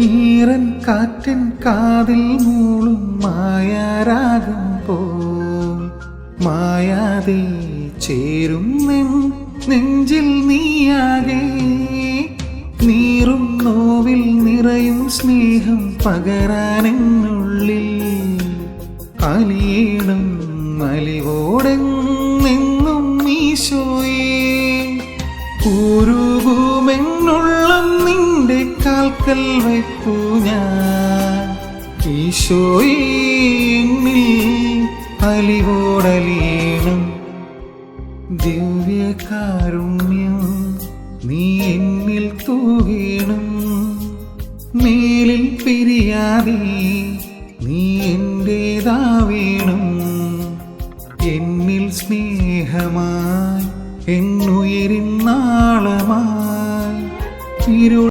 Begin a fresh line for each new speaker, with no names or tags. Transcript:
ഈറൻ കാറ്റൻ കാതിൽ മൂളും മായാരാഗം പോൽ മായാതെ ചേരും നെഞ്ചിൽ നീയാകെ. നീറും നോവിൽ നിറയും സ്നേഹം പകരാനെന്നുള്ളിൽ അലിയണം അലിവോടെന്നും ഈശോയേ. ഉരുകുമെന്നുള്ളം നിന്റെ കാൽക്കൽ വയ്പ്പു ഞാൻ ഈശോയേ. എന്നിൽ അലിവോടലിയണം. ദിവ്യകാരുണ്യം നീ എന്നിൽ തൂകേണം. മേലിൽ പിരിയാതെ നീ എന്റേതാവേണം. എന്നിൽ സ്നേഹമായി എന്നുയിരിൻ